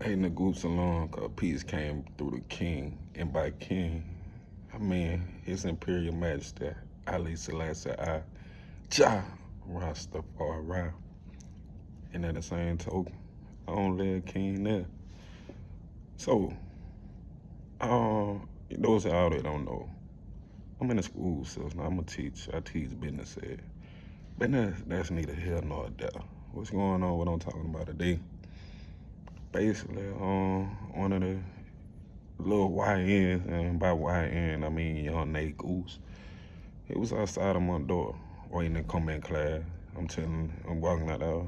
Hey, Negus along, cause peace came through the king, and by king, I mean His Imperial Majesty, Ali Selassie I, Jah Rastafari. And at the same token, I don't live king there. So, those out that don't know, I'm in the school system. I'm a teacher. I teach business ed. But that's neither here nor there. What's going on? What I'm talking about today? Basically, one of the little YNs, and by YN I mean young Negus. He was outside of my door waiting to come in class. I'm walking out there.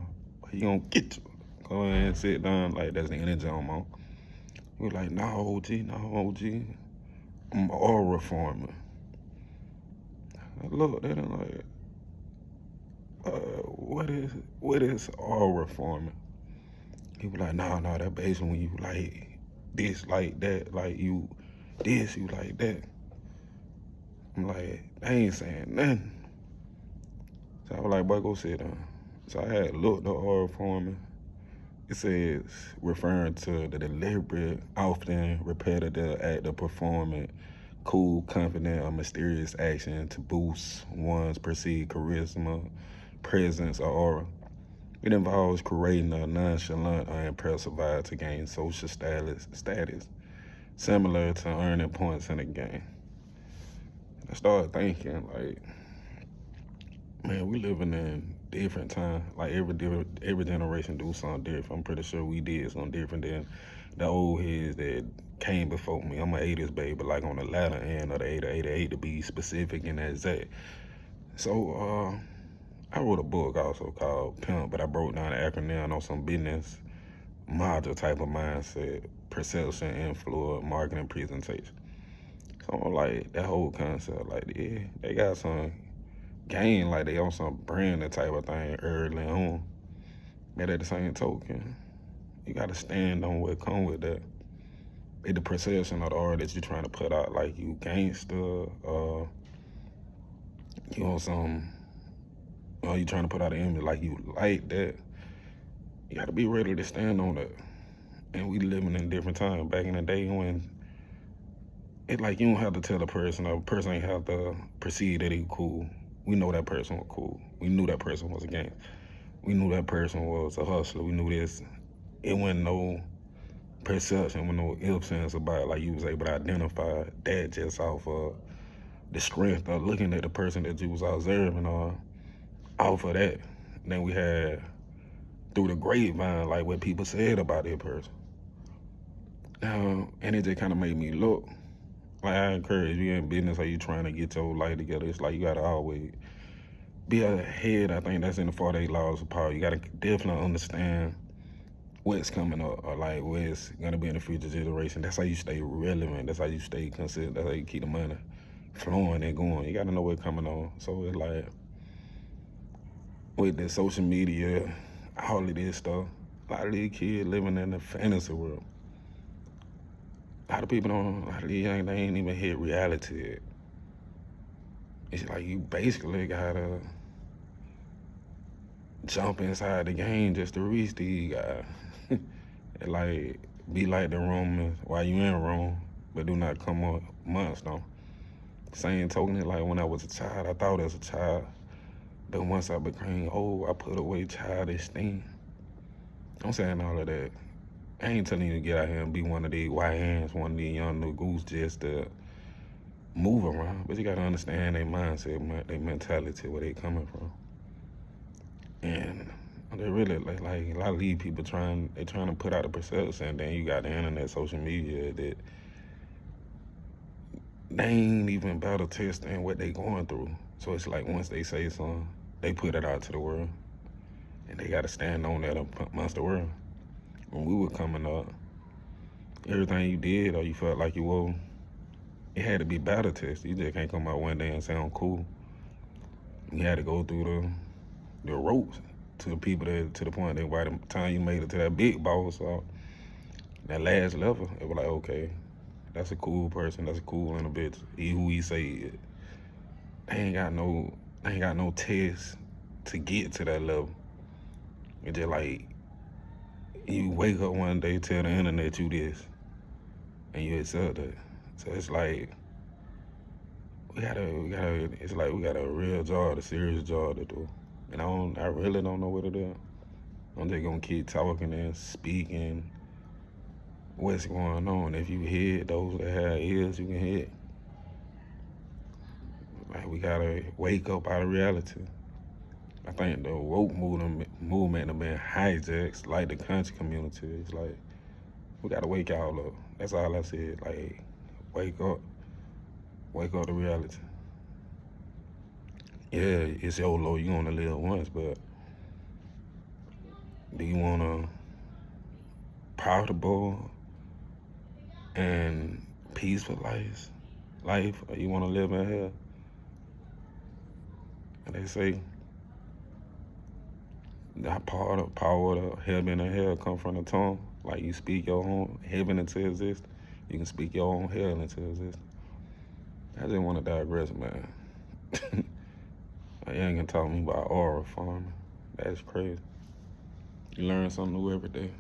He gonna get you. Go ahead and sit down. Like, that's the energy I'm on. He was like, no, OG, no, OG. I'm all reforming. I looked at him like, what is all reforming? He was like, no, that basically when you like this, like that, like you this, you like that. I'm like, they ain't saying nothing. So I was like, boy, go sit down. So I had looked at oral forming. It says referring to the deliberate, often repetitive act of performing cool, confident, or mysterious action to boost one's perceived charisma, presence, or aura. It involves creating a nonchalant or impressive vibe to gain social status, similar to earning points in a game. I started thinking, like, man, we living in different time. Like every generation do something different. I'm pretty sure we did something different than the old heads that came before me. I'm an 80s baby, like on the latter end of the 88 to be specific and exact. So I wrote a book also called Pimp, but I broke down the acronym on some business module type of mindset, perception, influence, marketing, presentation. So I'm like that whole concept, like yeah, they got some game like they on some branding type of thing early on. But at the same token, you gotta stand on what come with that. It's the perception of the art that you're trying to put out, like you gangster, you know some, you trying to put out an image like you like that. You gotta be ready to stand on that. And we living in a different time. Back in the day when it like you don't have to tell a person ain't have to perceive that he cool. We know that person was cool. We knew that person was a gang. We knew that person was a hustler. We knew this. It wasn't no perception, with no ifs ands about it. Like you was able to identify that just off of the strength of looking at the person that you was observing or off of that. Then we had through the grapevine, like what people said about that person. And it just kind of made me look. Like I encourage you in business, how you trying to get your life together. It's like you gotta always be ahead. I think that's in the 48 laws of power. You gotta definitely understand what's coming up or like what's gonna be in the future generation. That's how you stay relevant. That's how you stay consistent. That's how you keep the money flowing and going. You gotta know what's coming on. So it's like with the social media, all of this stuff, a lot of these kids living in the fantasy world. A lot of people don't, a lot of these young, they ain't even hit reality yet. It's like you basically gotta jump inside the game just to reach these guys. Like, be like the Romans while you in Rome, but do not come up months though. Same token, like when I was a child, I thought as a child, but once I became old, I put away childish things. I'm saying all of that. I ain't telling you to get out here and be one of these white hands, one of these young new goose just to move around, but you gotta understand their mindset, their mentality, where they coming from. And they really like a lot of these people they trying to put out a perception, and then you got the internet, social media that they ain't even battle testing what they going through. So it's like once they say something, they put it out to the world, and they gotta stand on that amongst the world. When we were coming up, everything you did or you felt like you were, it had to be battle tested. You just can't come out one day and sound cool. You had to go through the ropes to the people that to the point that by the time you made it to that big boss or that last level, it was like, okay, that's a cool person, that's a cool individual. He who he say he is. They ain't got no test to get to that level. It's just like You wake up one day, tell the internet you this, and you accept it. So it's like it's like we got a real job, a serious job to do. And I really don't know what it is. I'm just gonna keep talking and speaking what's going on. If you hear it, those that have ears, you can hear it. Like we gotta wake up out of reality. I think the woke movement have been hijacked, like the country community. It's like we gotta wake y'all up. That's all I said. Like wake up to reality. Yeah, it's YOLO. You only live once, but do you want a profitable and peaceful life, or you want to live in hell? And they say that power of heaven and hell come from the tongue. Like you speak your own heaven into existence, you can speak your own hell into existence. I just want to digress, man. You ain't gonna talk to me about aura farming. That's crazy. You learn something new every day.